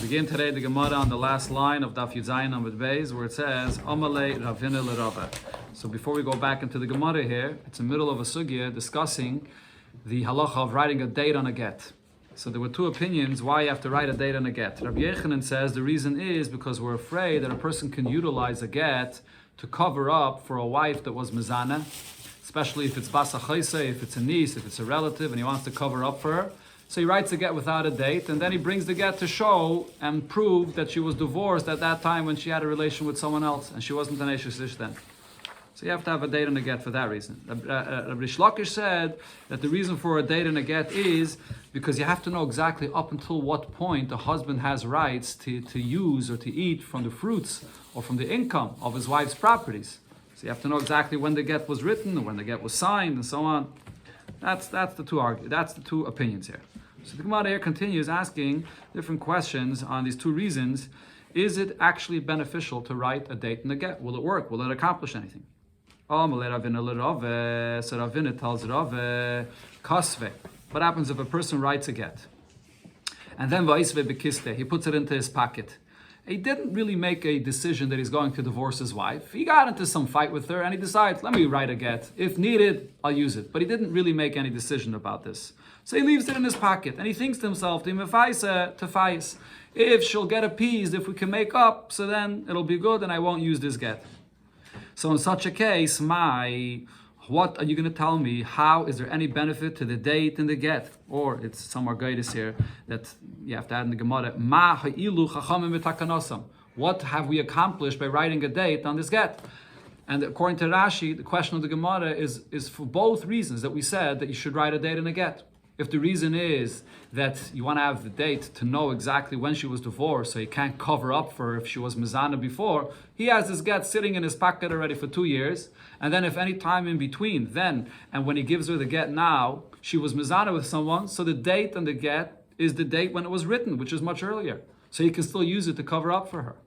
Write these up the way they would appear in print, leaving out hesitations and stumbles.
Begin today the Gemara on the last line of Daf Yud Zayin Amud Beis, where it says Amalei Ravina L'Rava. So before we go back into the Gemara here, it's in the middle of a sugya discussing the halacha of writing a date on a get. So there were two opinions why you have to write a date on a get. Rabbi Yechanan says the reason is because we're afraid that a person can utilize a get to cover up for a wife that was mezana, especially if it's basa chayse, if it's a niece, if it's a relative, and he wants to cover up for her. So he writes a get without a date, and then he brings the get to show and prove that she was divorced at that time when she had a relation with someone else, and she wasn't an Eshes Ish then. So you have to have a date and a get for that reason. Rabbi Shlakish said that the reason for a date and a get is because you have to know exactly up until what point the husband has rights to use or to eat from the fruits or from the income of his wife's properties. So you have to know exactly when the get was written and when the get was signed and so on. That's the two opinions here. So the Gemara here continues asking different questions on these two reasons. Is it actually beneficial to write a date and a get? Will it work? Will it accomplish anything? So Ravina tells Rav, kasve. What happens if a person writes a get? And then vaisve bekiste, he puts it into his pocket. He didn't really make a decision that he's going to divorce his wife. He got into some fight with her and he decides, let me write a get. If needed, I'll use it. But he didn't really make any decision about this. So he leaves it in his pocket and he thinks to himself, if she'll get appeased, if we can make up, so then it'll be good and I won't use this get. So in such a case, what are you going to tell me? How is there any benefit to the date and the get? Or it's some more guidance here that you have to add in the Gemara. What have we accomplished by writing a date on this get? And according to Rashi, the question of the Gemara is for both reasons that we said that you should write a date and a get. If the reason is that you want to have the date to know exactly when she was divorced, so he can't cover up for her if she was mezana before, he has this get sitting in his pocket already for 2 years, and then if any time in between then and when he gives her the get now, she was mezana with someone, so the date on the get is the date when it was written, which is much earlier. So he can still use it to cover up for her.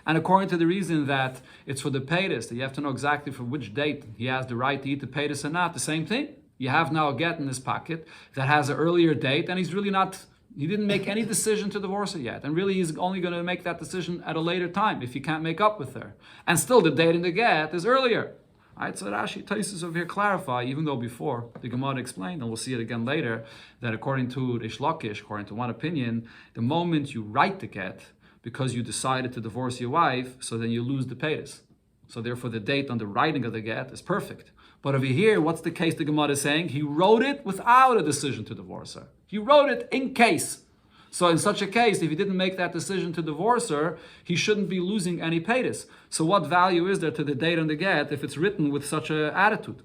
And according to the reason that it's for the paytas, that you have to know exactly for which date he has the right to eat the paytas or not, the same thing. You have now a get in his pocket that has an earlier date, and he didn't make any decision to divorce her yet. And really, he's only going to make that decision at a later time if he can't make up with her. And still, the date in the get is earlier. All right, so Rashi Taisus over here clarify, even though before the Gemara explained, and we'll see it again later, that according to Rish Lakish, according to one opinion, the moment you write the get, because you decided to divorce your wife, so then you lose the paytas. So therefore, the date on the writing of the get is perfect. But over here, what's the case the Gemara is saying? He wrote it without a decision to divorce her. He wrote it in case. So in such a case, if he didn't make that decision to divorce her, he shouldn't be losing any paytas. So what value is there to the date on the get if it's written with such an attitude?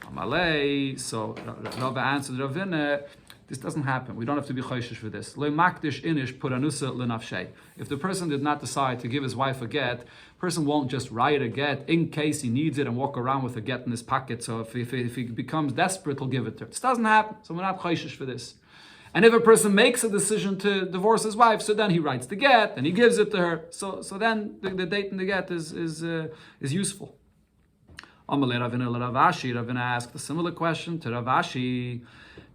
Amalei, so Rava answered Ravina, this doesn't happen. We don't have to be choishish for this. If the person did not decide to give his wife a get, person won't just write a get in case he needs it and walk around with a get in his pocket. So if he becomes desperate, he'll give it to her. This doesn't happen. So we're not choishish for this. And if a person makes a decision to divorce his wife, so then he writes the get and he gives it to her. So then the date in the get is useful. Ravina asked a similar question to Ravashi.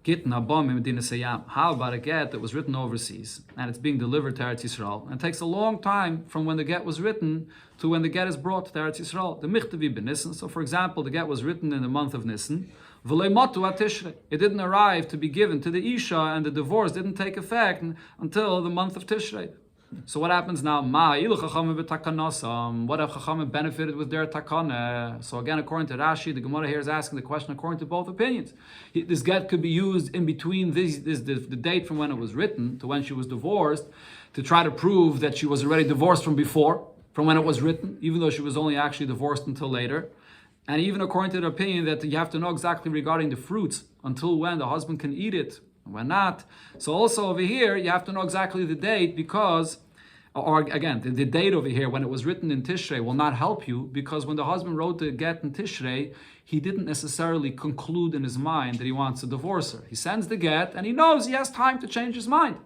Gittin. How about a get that was written overseas and it's being delivered to Eretz Yisrael? And it takes a long time from when the get was written to when the get is brought to Eretz Yisrael. The Michtavi ben Nisan. So for example, the get was written in the month of Nisan. It didn't arrive to be given to the Isha, and the divorce didn't take effect until the month of Tishrei. So what happens now? What have Chachamim benefited with their takana? So again, according to Rashi, the Gemara here is asking the question according to both opinions. This get could be used in between the date from when it was written to when she was divorced to try to prove that she was already divorced from before, from when it was written, even though she was only actually divorced until later. And even according to the opinion that you have to know exactly regarding the fruits until when the husband can eat it and when not. So also over here, you have to know exactly the date because, or again, the date over here when it was written in Tishrei will not help you because when the husband wrote the get in Tishrei, he didn't necessarily conclude in his mind that he wants to divorce her. He sends the get and he knows he has time to change his mind.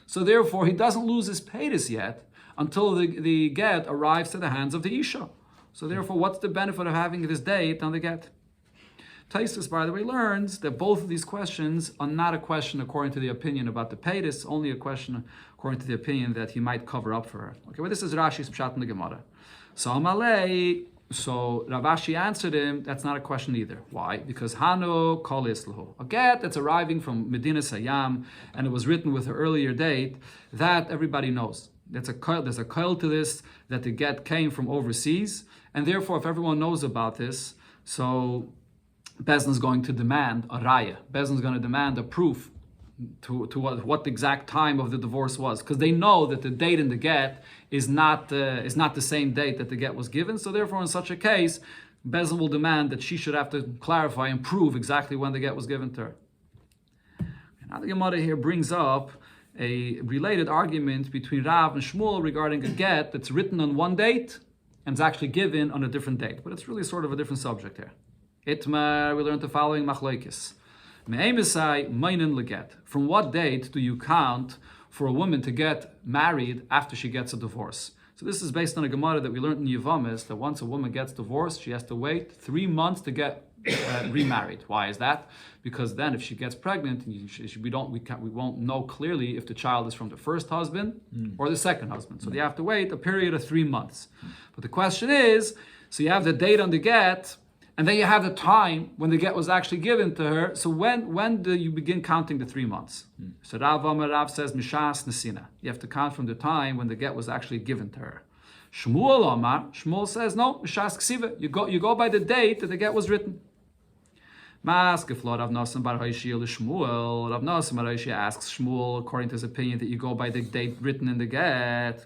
So therefore, he doesn't lose his paytas yet until the get arrives to the hands of the Isha. So therefore, what's the benefit of having this date on the get? Taisus, by the way, learns that both of these questions are not a question according to the opinion about the paytis, only a question according to the opinion that he might cover up for her. Okay, well, this is Rashi's Pshat in the Gemara. So Amalei, so Rav Ashi answered him, that's not a question either. Why? Because Hano Kol Islahu. A get that's arriving from Medina Sayyam, and it was written with an earlier date, that everybody knows. There's a coil to this, that the get came from overseas, and therefore if everyone knows about this, so Bezdin is going to demand a raya. Bezdin is going to demand a proof to what the exact time of the divorce was, because they know that the date in the get is not the same date that the get was given. So therefore, in such a case, Bezdin will demand that she should have to clarify and prove exactly when the get was given to her. Now the Gemara here brings up a related argument between Rav and Shmuel regarding a get that's written on one date and is actually given on a different date, but it's really sort of a different subject here. Itmar, we learned the following machlokes. Me'emisai meinen leget. From what date do you count for a woman to get married after she gets a divorce? So this is based on a Gemara that we learned in Yevamis, that once a woman gets divorced, she has to wait 3 months to get remarried. Why is that? Because then if she gets pregnant, we won't know clearly if the child is from the first husband or the second husband. So they have to wait a period of 3 months. But the question is, so you have the date on the get, and then you have the time when the get was actually given to her. So when do you begin counting the 3 months? So Rav says, Mishas Nesina. You have to count from the time when the get was actually given to her. Shmuel says, no, Mishas Ksiva. You go by the date that the get was written. Rav Nosson bar Hoshia asks Shmuel, according to his opinion, that you go by the date written in the get,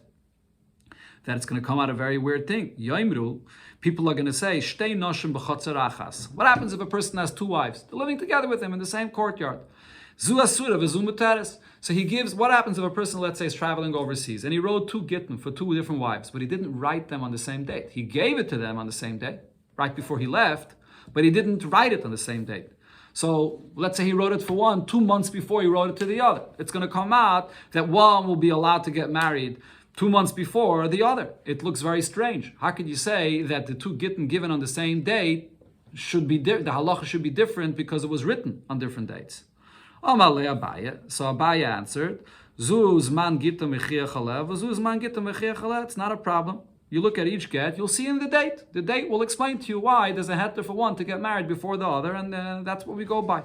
that it's going to come out a very weird thing. Yoimru, people are going to say, Shtei noshim b'chotzer achas. What happens if a person has 2 wives? They're living together with him in the same courtyard. Zu asura v'zu muteres. So he gives, what happens if a person, let's say, is traveling overseas, and he wrote 2 Gittin for 2 different wives, but he didn't write them on the same date. He gave it to them on the same day, right before he left, but he didn't write it on the same date. So let's say he wrote it for one 2 months before he wrote it to the other. It's going to come out that one will be allowed to get married 2 months before the other. It looks very strange. How could you say that the 2 Gittin given on the same date should be the halacha should be different because it was written on different dates? Amalei Abaye. So Abaye answered, Zuz man Gittin mechia chalev, Zuz man Gittin mechia chalev. It's not a problem. You look at each get, you'll see in the date. The date will explain to you why there's a heter for one to get married before the other, and that's what we go by.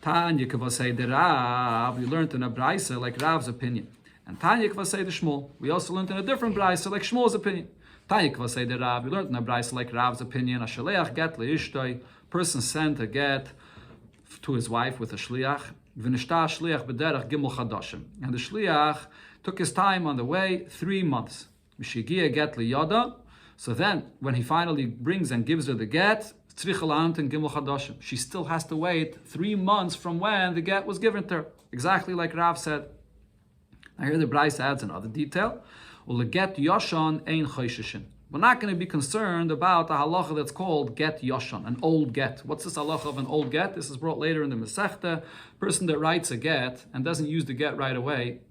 Tanya Kavasei de Rav, we learned in a Braisa like Rav's opinion. And Tanya Kvasei de Shmuel, we also learned in a different Braisa like Shmuel's opinion. Tanya Kvasei de Rav, we learned in a Braisa like Rav's opinion. A shaleach get leishtoi, person sent a get to his wife with a shliach. V'nishta shliach b'derech gimel chadashim. And the shliach took his time on the way, 3 months. Mishigia get liyada. So then, when he finally brings and gives her the get, tzrichalant and gimel chadashim. She still has to wait 3 months from when the get was given to her. Exactly like Rav said. Now here the Bryce adds another detail. Get yoshan ein chosheshin. We're not going to be concerned about the halacha that's called get yoshan, an old get. What's this halacha of an old get? This is brought later in the Masechta. Person that writes a get and doesn't use the get right away,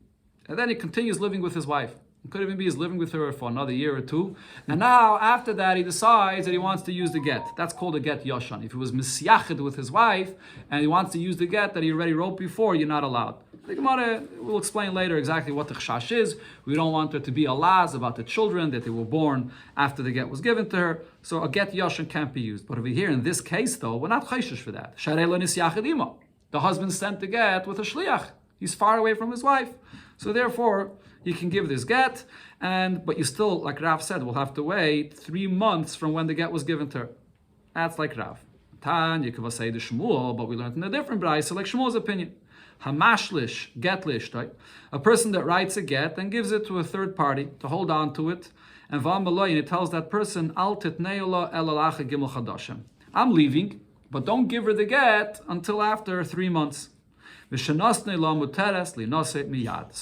and then he continues living with his wife. It could even be he's living with her for another year or 2. And now, after that, he decides that he wants to use the get. That's called a get yoshan. If he was misyached with his wife and he wants to use the get that he already wrote before, you're not allowed. The Gemara will explain later exactly what the chashash is. We don't want there to be a laws about the children, that they were born after the get was given to her. So a get yoshan can't be used. But over here, in this case, though, we're not chashish for that. The husband sent the get with a shliach. He's far away from his wife. So therefore, you can give this get, but you still, like Rav said, will have to wait 3 months from when the get was given to her. That's like Rav. Tanya Kavasei de Shmuel, but we learned in a different brayso, like Shmuel's opinion. Hamashlish, get lishtai, a person that writes a get and gives it to a third party to hold on to it, and it tells that person, Al titneula elalacha gimel chadashim. I'm leaving, but don't give her the get until after 3 months. So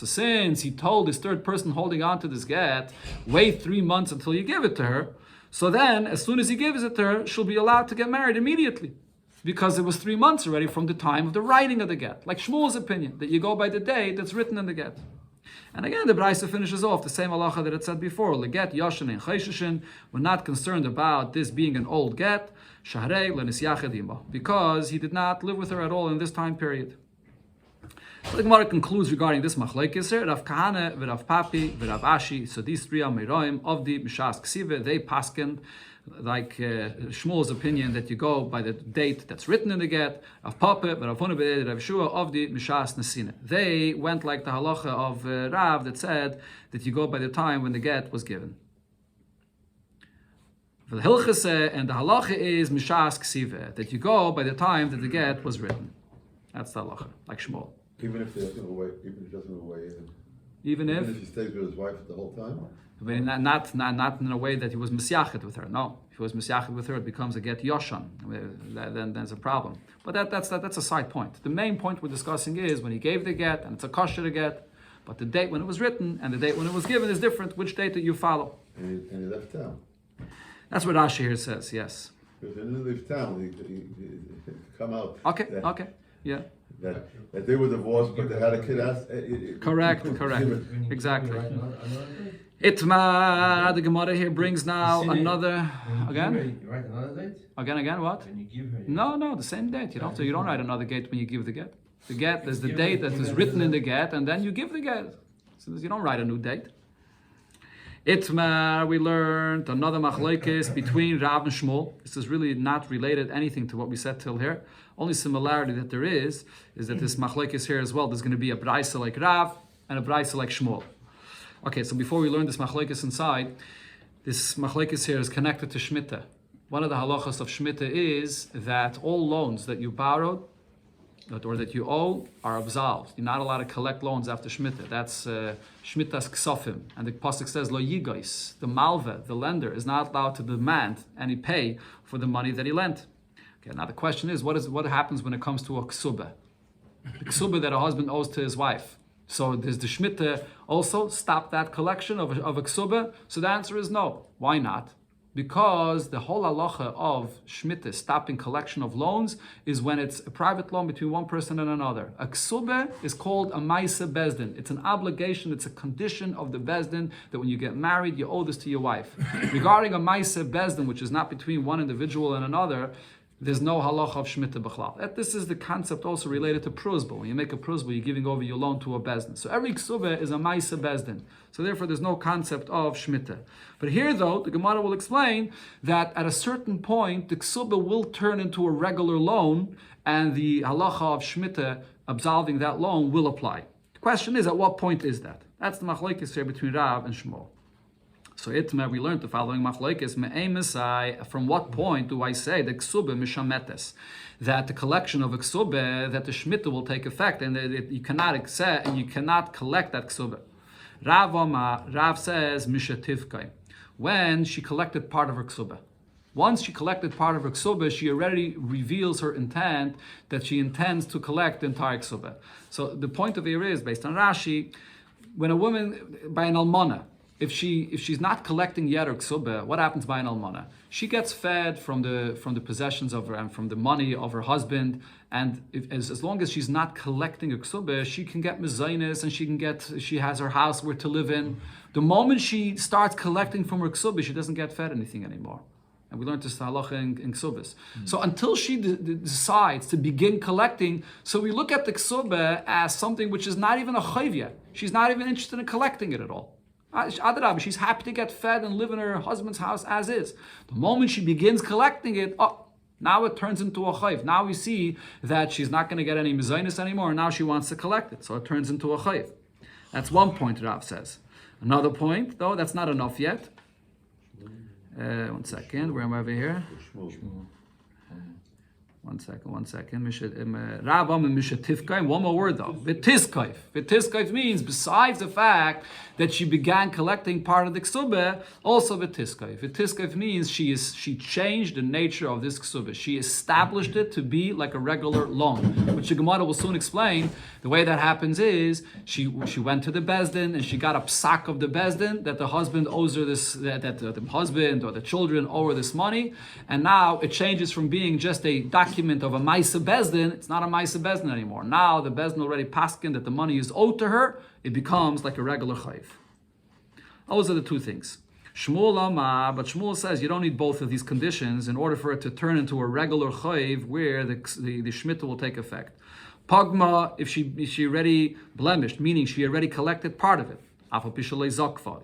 since he told this third person holding on to this get, wait 3 months until you give it to her, so then as soon as he gives it to her, she'll be allowed to get married immediately. Because it was 3 months already from the time of the writing of the get. Like Shmuel's opinion, that you go by the date that's written in the get. And again, the Braisa finishes off the same halacha that it said before. Leget yashin and chayshishin. We're not concerned about this being an old get. Shahrei lenisyache dima, because he did not live with her at all in this time period. So the Gemara concludes regarding this machlekes here. Rav Kahane, Rav Papi, Rav Ashi. So these three Ameroim of the Mishas Ksiva, they paskened like Shmuel's opinion that you go by the date that's written in the get. Rav Papa, Rav Huna, Rav Shua of the Mishas Nesina. They went like the halacha of Rav that said that you go by the time when the get was given. The Hilchase and the halacha is Mishas Ksiva, that you go by the time that the get was written. That's the halacha, like Shmuel. Even if he doesn't go away, Even if he stays with his wife the whole time? But not in a way that he was misyachet with her. No, if he was misyachet with her, it becomes a get yoshan. Then there's a problem. But that's a side point. The main point we're discussing is when he gave the get, and it's a kosher get, but the date when it was written and the date when it was given is different. Which date that you follow? And he left town. That's what Rashi here says. Yes. Because when he left town, he come out. Okay. Yeah. That they were divorced, but they had a kid. Correct. Exactly. Itmar, the Gemara here brings now another again. You write another date? Again, what? When you give her. No, the same date. You don't write another get when you give the get. The get is the date that is written in the get, and then you give the get. So you don't write a new date. Itmar, we learned another machlekes between Rav and Shmuel. This is really not related anything to what we said till here. Only similarity that there is that this machlekes here as well, there's going to be a braisa like Rav and a braisa like Shmuel. Okay, so before we learn this machlekes inside, this machlekes here is connected to Shemitah. One of the halachas of Shemitah is that all loans that you borrowed or that you owe are absolved. You're not allowed to collect loans after Shemitah. That's Shemitah's ksofim. And the pasuk says, Lo yigois, the malva, the lender, is not allowed to demand any pay for the money that he lent. Okay, now the question is, what happens when it comes to a ksubah? The ksubah that a husband owes to his wife. So does the Shemitah also stop that collection of a ksubah? So the answer is no. Why not? Because the whole halacha of Shemitah, stopping collection of loans, is when it's a private loan between one person and another. A ksubah is called a ma'aseh bezdin. It's an obligation, it's a condition of the bezdin that when you get married, you owe this to your wife. Regarding a ma'aseh bezdin, which is not between one individual and another, there's no halacha of Shemitah b'chlal. This is the concept also related to pruzbah. When you make a pruzbah, you're giving over your loan to a bezdin. So every ksubah is a ma'aseh bezdin. So therefore, there's no concept of Shemitah. But here, though, the Gemara will explain that at a certain point, the ksubah will turn into a regular loan, and the halacha of Shemitah absolving that loan will apply. The question is, at what point is that? That's the machlekes here between Rav and Shmuel. So Itmar, we learned the following machlekes. Me'emisai, from what point do I say the ksubah mishametes, that the collection of a ksubah, that the Shemitah will take effect, and that you cannot accept and you cannot collect that ksubah? Rav says mishativkai, when she collected part of her ksubah. Once she collected part of her ksubah, she already reveals her intent that she intends to collect the entire ksubah. So the point of here is, based on Rashi, when a woman, by an almana, if she's not collecting yet her ksubah, what happens by an almana? She gets fed from the possessions of her and from the money of her husband, and as long as she's not collecting a ksubah, she can get mezainis and she has her house where to live in. The moment she starts collecting from her ksubah, she doesn't get fed anything anymore. And we learned this halacha in ksubas. So until she decides to begin collecting, so we look at the ksubah as something which is not even a chayv yet. She's not even interested in collecting it at all. She's happy to get fed and live in her husband's house as is. The moment she begins collecting it, now it turns into a chayv. Now we see that she's not going to get any mezainis anymore, and now she wants to collect it. So it turns into a chayv. That's one point Rav says. Another point, though, that's not enough yet. 1 second, where am I over here? One second. Rabam and Mishativkaim. One more word though. V'tiskaif. V'tiskaif means besides the fact that she began collecting part of the ksubah, also v'tiskaif. V'tiskaif means she changed the nature of this ksubah. She established it to be like a regular loan, which the Gemara will soon explain. The way that happens is she went to the bezdin and she got a psak of the bezdin that the husband owes her this, that the husband or the children owe her this money, and now it changes from being just a document of a ma'aseh bezdin. It's not a ma'aseh bezdin anymore. Now the bezdin already paskin that the money is owed to her. it becomes like a regular chayiv. Those are the two things. Shmuel Amar, but Shmuel says you don't need both of these conditions in order for it to turn into a regular chayiv where the shmita will take effect. Pagma, if she already blemished, meaning she already collected part of it.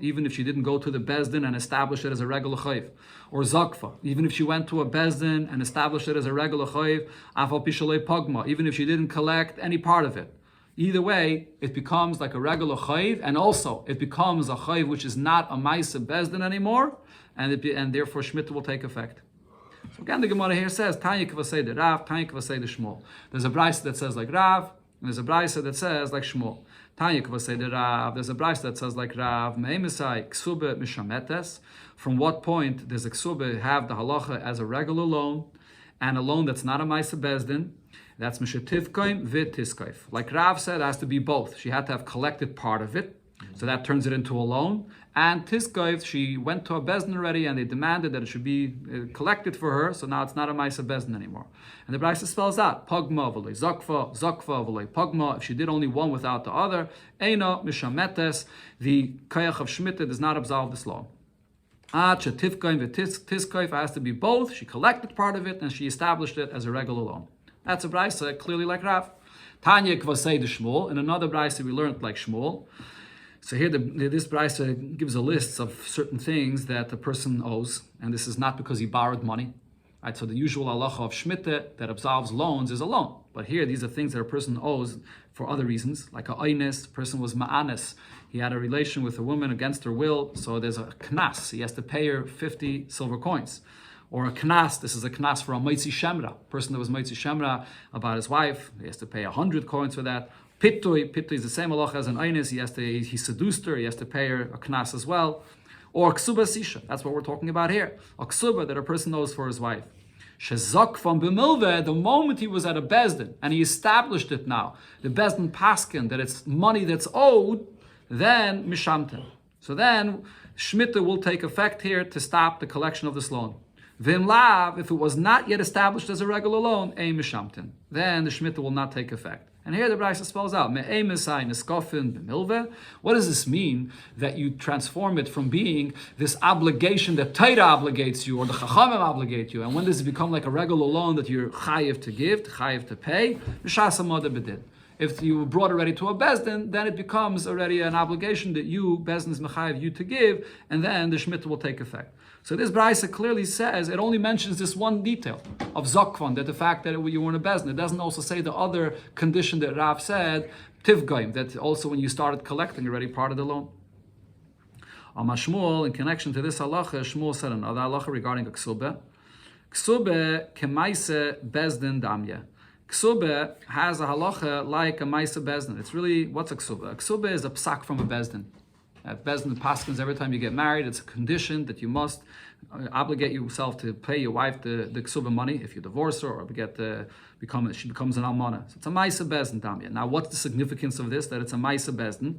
Even if she didn't go to the Bezdin and establish it as a regular chayiv. Or Zakfa, even if she went to a Bezdin and established it as a regular chayiv. Pagma, even if she didn't collect any part of it. Either way, it becomes like a regular chayiv, and also it becomes a chayiv which is not a Maisa Bezdin anymore, and therefore Shemitah will take effect. So again, the Gemara here says, Tanya Kvasei de Rav, Tanya Kvasei de Shmuel. There's a brayso that says like Rav, and there's a brayso that says like Shmuel. Tanya Kvasei de Rav, there's a brayso that says like Rav, Me'emisai Ksube Mishametes. From what point does a Ksube have the halacha as a regular loan, and a loan that's not a Maisa Bezdin? That's Mishativkoim V'Tiskoif. Like Rav said, it has to be both. She had to have collected part of it, so that turns it into a loan. And Tiskoif, she went to a Bezdin already, and they demanded that it should be collected for her, so now it's not a Maisa Bezdin anymore. And the Brisa spells out, Pagma v'lei Zakfa, Zakfa v'lei Pagma. If she did only one without the other, Eino Mishametes, the Kayach of Shemitah does not absolve this law. Tivkoim V'Tiskoif has to be both. She collected part of it, and she established it as a regular loan. That's a brayso clearly like Rav. Tanya Kvasei de Shmuel. In another brayso we learned like Shmuel. So here this brayso gives a list of certain things that the person owes, and this is not because he borrowed money. Right? So the usual halacha of Shemitah that absolves loans is a loan. But here these are things that a person owes for other reasons, like a oynes. The person was ma'anes. He had a relation with a woman against her will, so there's a knas. He has to pay her 50 silver coins. Or a knas, this is a knas for a moitzi shemra, person that was moitzi shemra about his wife, he has to pay 100 coins for that. Pittui is the same halacha as an einis, he seduced her, he has to pay her a knas as well. Or ksuba sisha, that's what we're talking about here. A ksuba that a person knows for his wife. Shezak from b'milveh, the moment he was at a bezdin, and he established it now, the bezdin paskin, that it's money that's owed, then mishamten. So then, Shemitah will take effect here to stop the collection of this loan. Vim lav, if it was not yet established as a regular loan, ein mishamtin, then the Shemitah will not take effect. And here the Brisa spells out, me'emisai neskofin b'milveh. What does this mean that you transform it from being this obligation that Torah obligates you or the Chachamim obligate you, and when does it become like a regular loan that you're chayiv to give, chayiv to pay? B'shas hamoda b'din. If you brought already to a bezdin, then it becomes already an obligation that you, bezdin is mechayiv you to give, and then the Shemitah will take effect. So this brayso clearly says, it only mentions this one detail of zakvan, that the fact that you were in a bezdin. It doesn't also say the other condition that Rav said, tivgaim, that also when you started collecting already part of the loan. Shmuel, in connection to this halacha, Shmuel said another halacha regarding a ksube. Ksube kemaise bezdin damya. Ksube has a halacha like a maise bezdin. It's really, what's a ksube? A ksube is a psak from a bezdin. At Bezdin Paskins, every time you get married, it's a condition that you must obligate yourself to pay your wife the ksuba money if you divorce her or she becomes an almana. So it's a Maisa Bezdin, Damya. Now, what's the significance of this? That it's a Maisa Bezdin.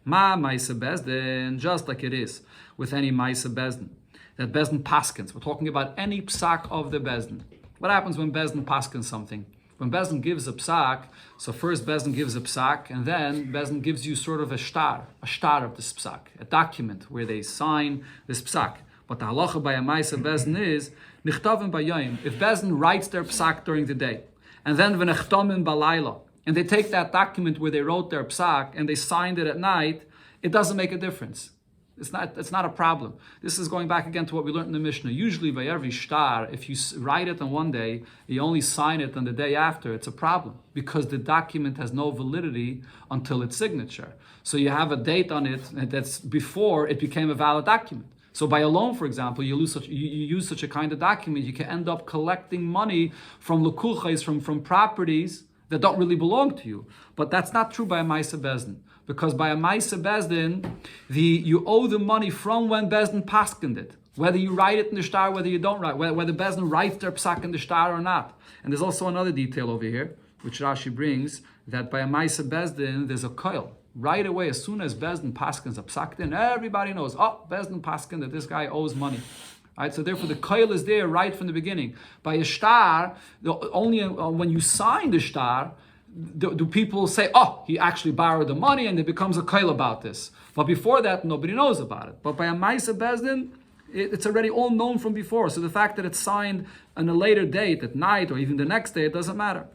Ma Maisa Bezdin, just like it is with any Maisa Bezdin. That Bezdin Paskins. We're talking about any psak of the Bezdin. What happens when Bezdin Paskins something? When Bezdin gives a psak, so first Bezdin gives a psak, and then Bezdin gives you sort of a shtar of this psak, a document where they sign this psak. But the halacha by a Maisa Bezdin is, nichtavim bayoyim, if Bezdin writes their psak during the day, and then v'nechtomim balayla, and they take that document where they wrote their psak, and they signed it at night, it doesn't make a difference. It's not a problem. This is going back again to what we learned in the Mishnah. Usually by every shtar, if you write it on one day, you only sign it on the day after, it's a problem because the document has no validity until its signature. So you have a date on it that's before it became a valid document. So by a loan, for example, you use such a kind of document, you can end up collecting money from lukuches, from properties that don't really belong to you. But that's not true by a Maisa Bezdin. Because by a Maisa Bezdin, you owe the money from when Bezdin paskined it. Whether you write it in the shtar, whether you don't write, whether Bezdin writes their psak in the shtar or not. And there's also another detail over here, which Rashi brings, that by a Maisa Bezdin, there's a koil. Right away, as soon as Bezdin paskins a psak, then everybody knows, Bezdin paskin that this guy owes money. Right, so therefore the koil is there right from the beginning. By a shtar, only when you sign the shtar, do people say, oh, he actually borrowed the money and it becomes a kail about this. But before that, nobody knows about it. But by a Maisa Bezdin, it's already all known from before. So the fact that it's signed on a later date, at night, or even the next day, it doesn't matter.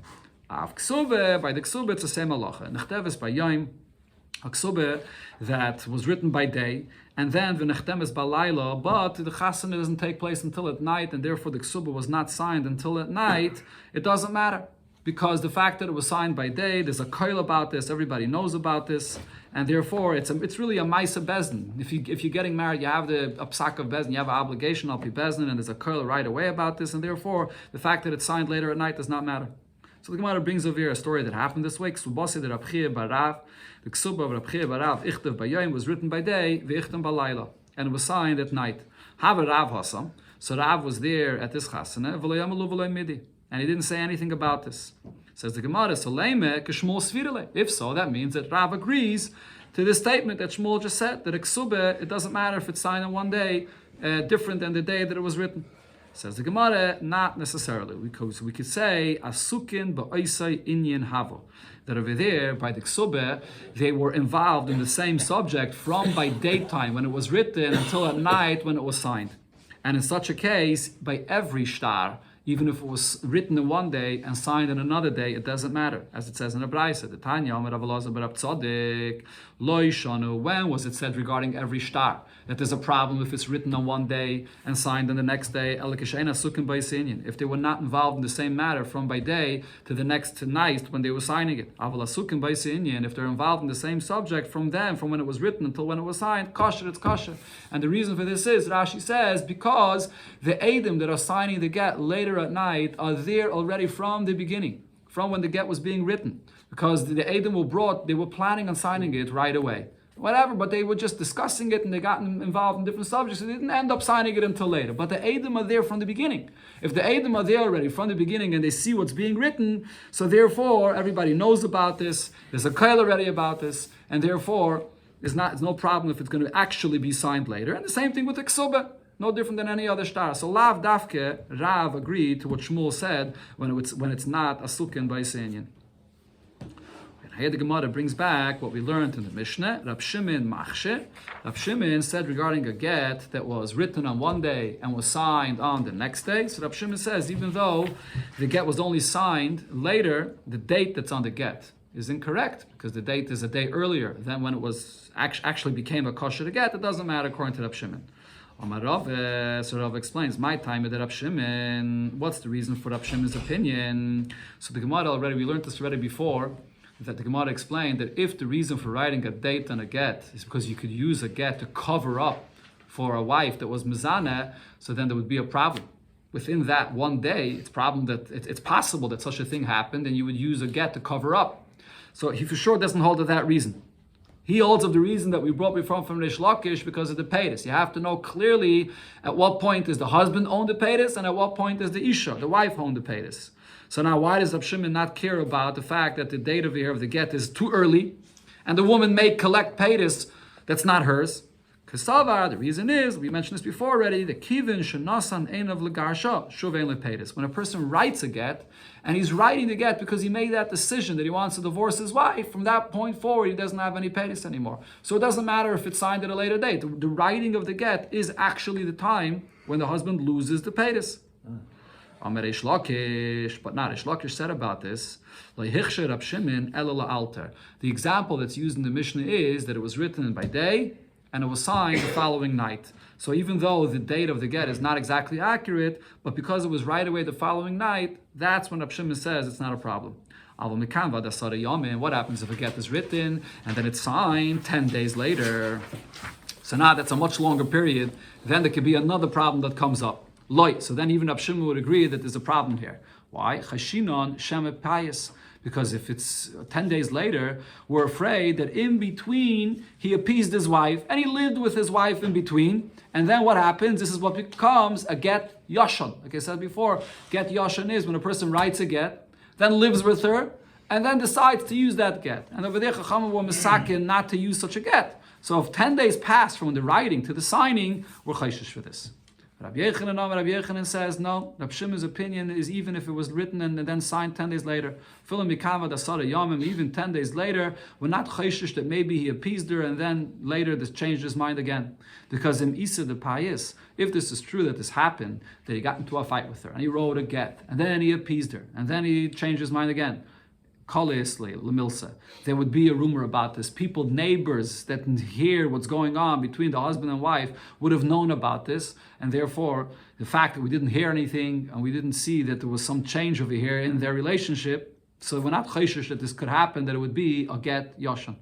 By the ksube, it's the same halacha. Nechteves by yom, a ksube that was written by day, and then v'nechtemes balayla, but the chasana doesn't take place until at night, and therefore the ksube was not signed until at night. It doesn't matter, because the fact that it was signed by day, there's a koil about this, everybody knows about this, and therefore it's really a Maisa Bezdin. If you're getting married, you have a psak of Bezdin, you have an obligation of Bezdin, and there's a koil right away about this, and therefore the fact that it's signed later at night does not matter. So the Gemara brings over here a story that happened this week. Subasi de Rabchia Barav, the Ksuba of Rabchia Barav, Ichtev Bayayim was written by day, V'ichtem Balayla, and it was signed at night. Have a Rav Hasam. So Rav was there at this chasana, V'loyamalu v'loy midi, and he didn't say anything about this. Says the Gemara, Soleime k'shmol svirele. If so, that means that Rav agrees to this statement that Shmuel just said, that a Ksubah, it doesn't matter if it's signed on one day, different than the day that it was written. Says the Gemara, not necessarily, because we could say asukin ba'oisai inyan havo, that over there by the ksubah they were involved in the same subject from by daytime when it was written until at night when it was signed, and in such a case by every shtar, even if it was written in one day and signed in another day, it doesn't matter, as it says in the Braisa. The Tanya Amar Rav Elazar bar Rav Tzadok lo yishanu. When was it said regarding every shtar that there's a problem if it's written on one day and signed on the next day? If they were not involved in the same matter from by day to the next night when they were signing it. If they're involved in the same subject from when it was written until when it was signed, kosher, it's kosher. And the reason for this is, Rashi says, because the Eidim that are signing the get later at night are there already from the beginning, from when the get was being written. Because the Eidim were brought, they were planning on signing it right away. Whatever, but they were just discussing it and they got involved in different subjects, so they didn't end up signing it until later. But the Eidim are there from the beginning. If the Eidim are there already from the beginning and they see what's being written, so therefore everybody knows about this, there's a kail already about this, and therefore it's no problem if it's going to actually be signed later. And the same thing with the Ksubah. No different than any other star. So Lav Dafke, Rav agreed to what Shmuel said when it's not a sukin by Senyan. Here the Gemara brings back what we learned in the Mishnah. Rab Shimon Machshe. Rab Shimon said regarding a get that was written on one day and was signed on the next day. So Rab Shimon says even though the get was only signed later, the date that's on the get is incorrect because the date is a day earlier than when it was actually became a kosher get. It doesn't matter according to Rab Shimon. So Rav explains, my time at Rab Shimon. What's the reason for Rab Shimon's opinion? So the Gemara we learned this already before, that the Gemara explained that if the reason for writing a date on a get is because you could use a get to cover up for a wife that was mizaneh, so then there would be a problem. Within that one day, it's possible that such a thing happened and you would use a get to cover up. So he for sure doesn't hold to that reason. He holds of the reason that we brought before from Rish Lakish because of the peiris. You have to know clearly at what point is the husband own the peiris and at what point is the isha, the wife, own the peiris. So now why does Rab Shimon not care about the fact that the date of the get is too early and the woman may collect peiris that's not hers? Kasavar, the reason is, we mentioned this before already, the kivin shenasan einav legarsha shuvein lepeiris. When a person writes a get, and he's writing the get because he made that decision that he wants to divorce his wife, from that point forward he doesn't have any peiris anymore. So it doesn't matter if it's signed at a later date. The writing of the get is actually the time when the husband loses the peiris. Amar Reish Lakish, but not Reish Lakish said about this. The example that's used in the Mishnah is that it was written by day and it was signed the following night. So even though the date of the get is not exactly accurate, but because it was right away the following night, that's when Rab Shimon says it's not a problem. What happens if a get is written and then it's signed 10 days later? So now that's a much longer period. Then there could be another problem that comes up. So then even Rab Shimon would agree that there's a problem here. Why? Chashinon sheme payas. Because if it's 10 days later, we're afraid that in between he appeased his wife and he lived with his wife in between. And then what happens? This is what becomes a get yashan. Like I said before, get yashan is when a person writes a get, then lives with her, and then decides to use that get. And over there, Chachamim were misakin not to use such a get. So if 10 days pass from the writing to the signing, we're chayshish for this. Rabbi Yechanan says, no, Rabbi Shimon's opinion is even if it was written and then signed 10 days later, even 10 days later, we're not chayshish that maybe he appeased her and then later this changed his mind again. Because in Isa the Payis, if this is true that this happened, that he got into a fight with her and he wrote a get, and then he appeased her, and then he changed his mind again. There would be a rumor about this. People, neighbors that hear what's going on between the husband and wife would have known about this, and therefore the fact that we didn't hear anything and we didn't see that there was some change over here in their relationship, so we're not chayshish that this could happen, that it would be a get yashan.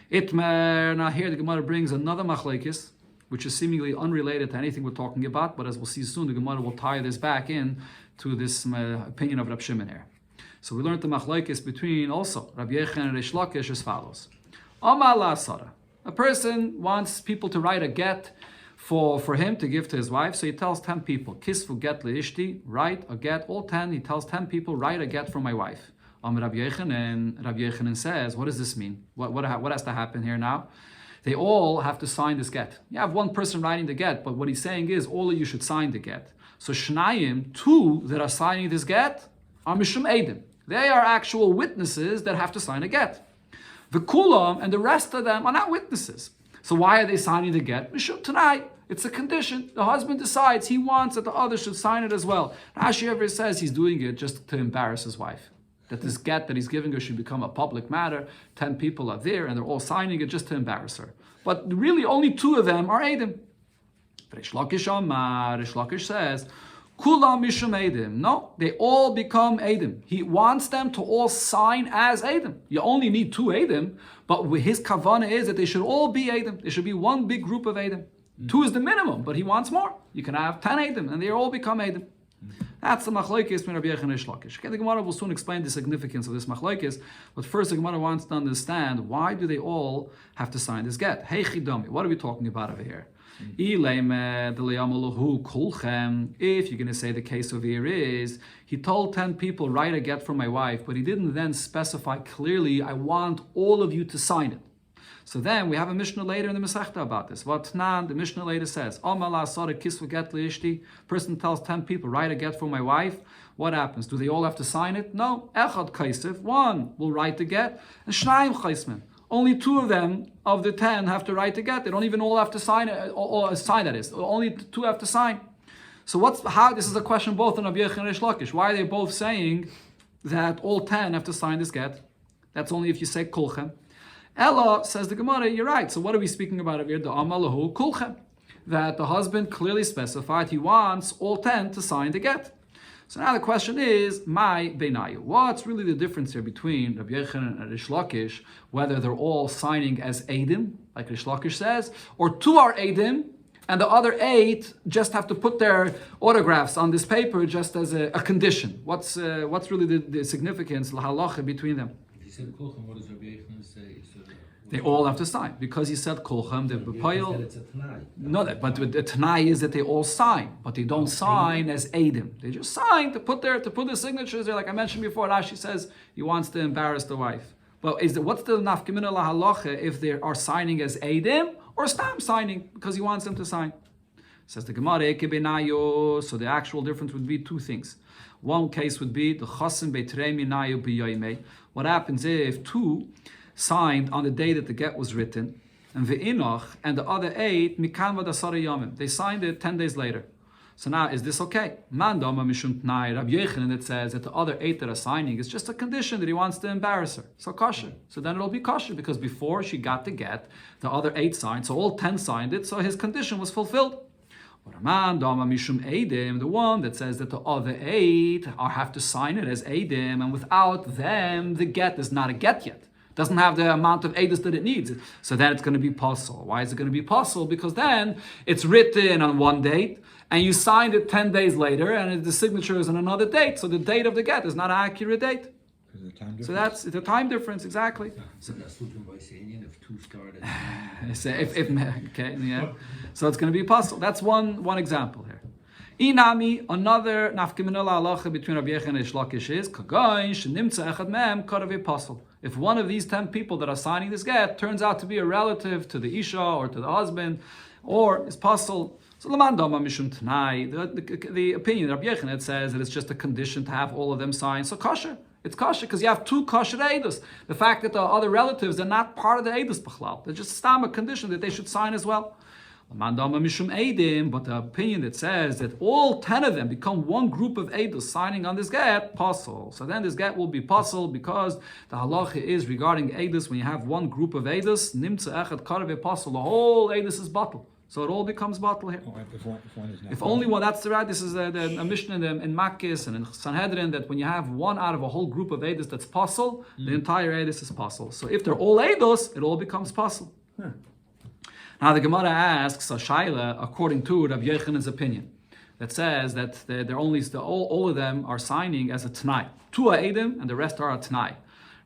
Itmer, now here the Gemara brings another machlekes, which is seemingly unrelated to anything we're talking about, but as we'll see soon, the Gemara will tie this back in to this opinion of Rab Shimon here. So we learned the machlekes between also Rabbi Yechanan and Reish Lakish as follows. Amar la'asara. A person wants people to write a get for him to give to his wife, so he tells 10 people, Kisvu get leishti, write a get, all 10, he tells 10 people, write a get for my wife. Rabbi Yechanan says, what does this mean? What has to happen here now? They all have to sign this get. You have one person writing the get, but what he's saying is, all of you should sign the get. So Shnayim, 2 that are signing this get, are Mishum Eidim. They are actual witnesses that have to sign a get. The Kulam and the rest of them are not witnesses. So why are they signing the get? Mishum Tanai. It's a condition. The husband decides he wants that the other should sign it as well. Rashi ever says he's doing it just to embarrass his wife. That this get that he's giving her should become a public matter. 10 people are there and they're all signing it just to embarrass her. But really only 2 of them are Eidim. Reish Lakish says, Kulam Mishum Eidim. No, they all become Eidim. He wants them to all sign as Eidim. You only need 2 Eidim, but his kavanah is that they should all be Eidim. There should be one big group of Eidim. 2 is the minimum, but he wants more. You can have 10 Eidim, and they all become Eidim. That's the machlokes between Rabbi Yechanan and Reish Lakish. Okay, the Gemara will soon explain the significance of this machlokes, but first the Gemara wants to understand why do they all have to sign this get? Hey Chidomi, what are we talking about over here? If you're going to say the case over here is, he told 10 people, write a get for my wife, but he didn't then specify clearly, I want all of you to sign it. So then we have a Mishnah later in the Masechta about this. The Mishnah later says, person tells 10 people, write a get for my wife. What happens? Do they all have to sign it? No. Echad kaisif, 1 will write the get, and Shnayim chaismen. Only 2 of them, of the 10, have to write the get. They don't even all have to sign it, or sign that is. Only 2 have to sign. So this is a question both in Rabbi Yechanan and Reish Lakish. Why are they both saying that all 10 have to sign this get? That's only if you say kulchem. Ella, says the Gemara, you're right. So what are we speaking about over here? The amalahu kulchem. That the husband clearly specified he wants all 10 to sign the get. So now the question is, my beinayu. What's really the difference here between Rabbi Yechanan and Reish Lakish, whether they're all signing as Eidim, like Reish Lakish says, or 2 are Eidim, and the other 8 just have to put their autographs on this paper just as a condition. What's really the significance, la halacha, between them? If you said Kulchan, what does Rabbi Yechanan say? They all have to sign because he said Kulchem. The B'Payil. It's a Tanai. No, but the Tanai is that they all sign, but they don't sign as Eidim. They just sign to put their signatures there. Like I mentioned before, Rashi says he wants to embarrass the wife. Well, what's the nafkamina lahalacha if they are signing as Eidim or stam signing because he wants them to sign? Says the Gemara, so the actual difference would be 2 things. One case would be the chasim beitrei minayu b'yoymei. What happens if 2 signed on the day that the get was written, and ve'inoch, and the other 8 mikan v'dasara yomim. They signed it 10 days later. So now, is this okay? Mandama mishum tnai Rabbi Yechanan that says that the other 8 that are signing is just a condition that he wants to embarrass her. So kosher. So then it'll be kosher because before she got the get, the other 8 signed, so all 10 signed it, so his condition was fulfilled. But Mandama mishum eidim, the one that says that the other 8 have to sign it as eidim, and without them, the get is not a get yet. Doesn't have the amount of edus that it needs. So then it's going to be possible. Why is it going to be possible? Because then it's written on one date, and you signed it 10 days later, and the signature is on another date. So the date of the get is not an accurate date. So that's the time difference, exactly. So that's looking by saying if 2 started. Okay, yeah. So it's going to be possible. That's one example here. Inami, another nafkamina halacha between Rabbi Yechanan and Reish Lakish is kagayin shenimtza echad mem karav pasul. If one of these 10 people that are signing this get turns out to be a relative to the isha or to the husband, or is pasul So Laman Dama Mishum Tanai, the opinion of Rabbi Yochanan says that it's just a condition to have all of them sign. So kosher. It's kosher because you have two kosher Eidos. The fact that the other relatives are not part of the Eidos B'chlal. They're just a condition that they should sign as well. Laman Dama Mishum Eidim, but the opinion that says that all 10 of them become one group of Eidos signing on this get, pasul. So then this get will be pasul because the halacha is regarding Eidos, when you have one group of Eidos, nimtza echad karve pasul, the whole Eidos is batal. So it all becomes batal here. If only one, that's the right. This is a Mishnah in Makkis and in Sanhedrin that when you have one out of a whole group of Eidos that's pasul, the entire Eidos is pasul. So if they're all Eidos, it all becomes pasul. Now the Gemara asks a shaila according to Rabbi Yochanan's opinion that says that they're only all of them are signing as a Tanai. Two are Eidim and the rest are a Tanai.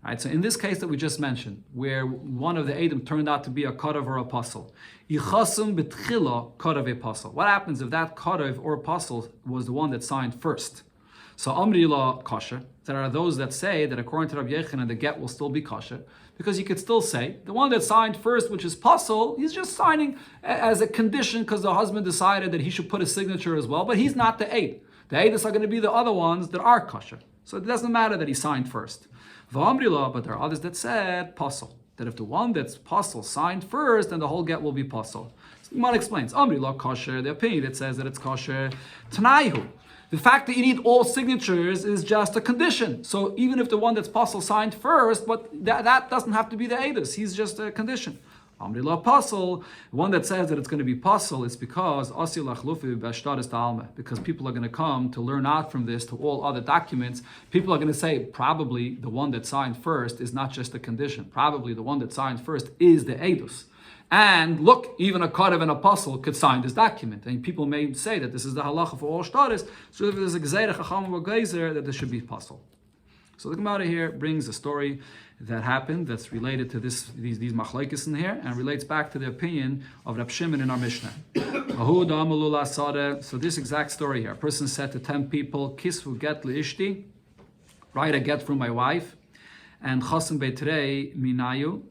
Right? So in this case that we just mentioned, where one of the Eidim turned out to be a Karav or a Pasul, Yichasum b'tchila Karav a Pasul. What happens if that Karav or Pasul was the one that signed first? So Amri la kosher. There are those that say that according to Rabbi Yochanan, the get will still be kosher, because you could still say the one that signed first, which is pasul, he's just signing as a condition because the husband decided that he should put a signature as well, but he's not the eid. The eidos are going to be the other ones that are kosher. So it doesn't matter that he signed first. V'amri la, but there are others that said pasul, that if the one that's pasul signed first, then the whole get will be pasul. So Gemara explains, Amri la kosher, the opinion that says that it's kosher, Tanaihu. The fact that you need all signatures is just a condition. So even if the one that's pasul signed first, but that doesn't have to be the Eidos. He's just a condition. Amri la pasul, one that says that it's going to be pasul, it's because because people are going to come to learn out from this to all other documents. People are going to say probably the one that signed first is not just a condition. Probably the one that signed first is the Eidos. And look, even a Karev and a Pasul could sign this document. And people may say that this is the halacha for all shtaris. So if there's a Gzeirah Chacham or Geyser, that this should be Pasul. So the Gemara here brings a story that happened that's related to these machlokes in here and relates back to the opinion of Rab Shimon in our Mishnah. So this exact story here. A person said to 10 people, Kisvu get li'ishti, write a get from my wife, and Chasim beitrei minayu.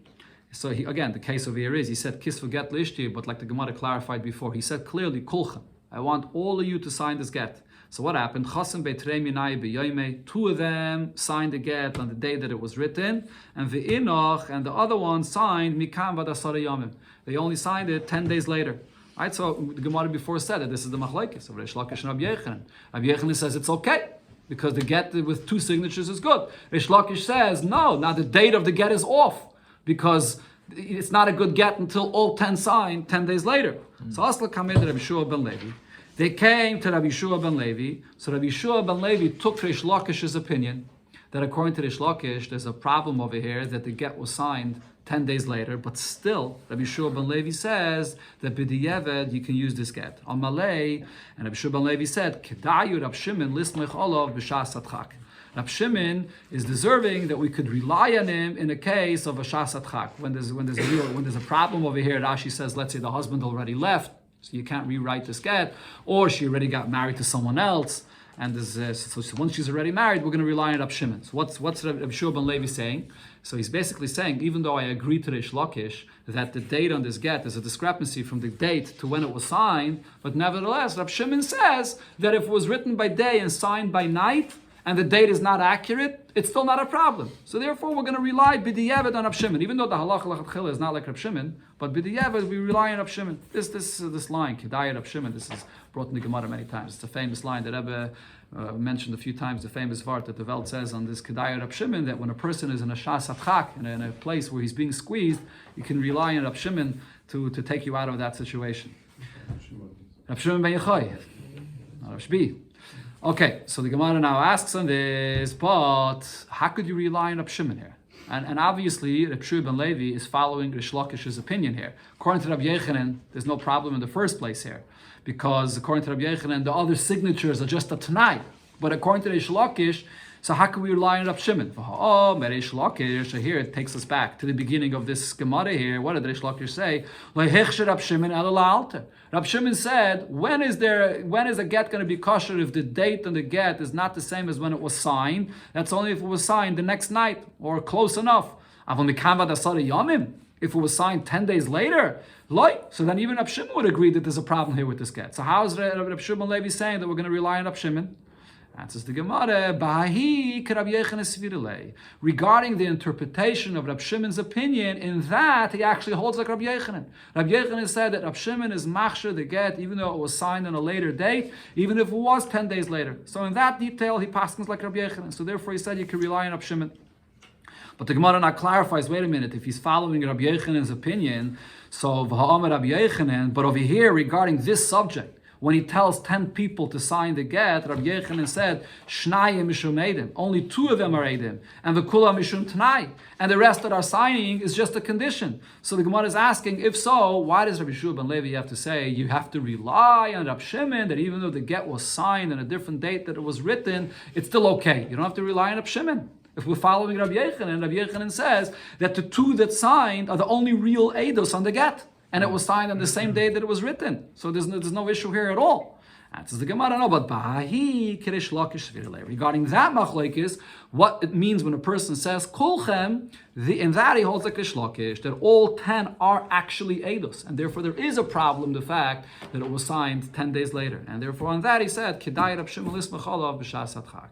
So again, the case over here is, he said, Kisvu get lishti, but like the Gemara clarified before, he said clearly, Kulchem, I want all of you to sign this get. So what happened? Chasim beitrei minai b'yoyme, 2 of them signed the get on the day that it was written, and v'inoch, and the other one signed mikam v'adasara yomim. They only signed it 10 days later. Right? So the Gemara before said that this is the machlokes of Reish Lakish and Rabbi Yochanan. Rabbi Yochanan says it's okay, because the get with 2 signatures is good. Reish Lakish says, no, now the date of the get is off, because it's not a good get until all 10 signed 10 days later. So Asla Kamed Rabbi Shua ben Levi. They came to Rabbi Shua ben Levi. So Rabbi Shua ben Levi took Reish Lakish's opinion that according to Reish Lakish, there's a problem over here that the get was signed 10 days later, but still Rabbi Shua ben Levi says that b'diyeved you can use this get. On Malay, and Rabbi Shua ben Levi said, Kedayu Rab Shimon lismech olav b'shas adchak. Rab Shimon is deserving that we could rely on him in a case of a shas adchak. When there's a problem over here, Rashi says, let's say the husband already left, so you can't rewrite this get, or she already got married to someone else, and so once she's already married, we're going to rely on Rab Shimon. So what's Rab Shua ben Levi saying? So he's basically saying, even though I agree to Reish Lakish that the date on this get is a discrepancy from the date to when it was signed, but nevertheless, Rab Shimon says that if it was written by day and signed by night, and the date is not accurate, it's still not a problem. So therefore, we're going to rely b'diavad on Rab Shimon, even though the halacha l'chatchila is not like Rab Shimon, but b'diavad we rely on Rab Shimon. This line, Kedai Rab Shimon, this is brought in the Gemara many times. It's a famous line that Rebbe mentioned a few times, the famous vart that the Welt says on this Kedai Rab Shimon, that when a person is in a shas adchak, in a place where he's being squeezed, you can rely on Rab Shimon to take you out of that situation. Rab Shimon ben Yochai, not Rab Shbi. Okay, so the Gemara now asks on this, but how could you rely on Rab Shimon here? And obviously, Reb Shua ben Levi is following Reish Lakish's opinion here. According to Rabbi Yochanan, there's no problem in the first place here, because according to Rabbi Yochanan, the other signatures are just a Tanai. But according to Reish Lakish, so how can we rely on Rab Shimon? Oh, Reish Lakish, so here it takes us back to the beginning of this Gemara here. What did Reish Lakish say? Rab Shimon Rab Shimon said, when is a get going to be kosher if the date on the get is not the same as when it was signed? That's only if it was signed the next night or close enough. if it was signed 10 days later, so then even Rab Shimon would agree that there's a problem here with this get. So how is Rab Shimon Levi saying that we're going to rely on Rab Shimon? Answers the Gemara, regarding the interpretation of Rab Shimon's opinion, in that he actually holds like Rab Yechanan. Rab Yechanan said that Rab Shimon is machshir the get, even though it was signed on a later date, even if it was 10 days later. So in that detail, he paskins like Rab Yechanan. So therefore he said you can rely on Rab Shimon. But the Gemara now clarifies, wait a minute, if he's following Rab Yechanan's opinion, so v'ha'amar Rab Yechanan, but over here regarding this subject, when he tells 10 people to sign the get, Rabbi Yechanan said, Shnayim mishum edim. Only 2 of them are edim. And the kula mishum t'nai. And the rest that are signing is just a condition. So the Gemara is asking, if so, why does Rabbi Shua ben Levi have to say, you have to rely on Rab Shimon, that even though the get was signed on a different date that it was written, it's still okay. You don't have to rely on Rab Shimon. If we're following Rabbi Yechanan says that the 2 that signed are the only real eidos on the get. And it was signed on the same day that it was written. So there's no issue here at all. Answers the Gemara, no, but regarding that machlekes, what it means when a person says kulchem, in that he holds like Rish Lakish, that all 10 are actually eidos, and therefore there is a problem, the fact that it was signed 10 days later. And therefore on that he said, Kedai Rab Shimon lismachalav b'shas hadchak.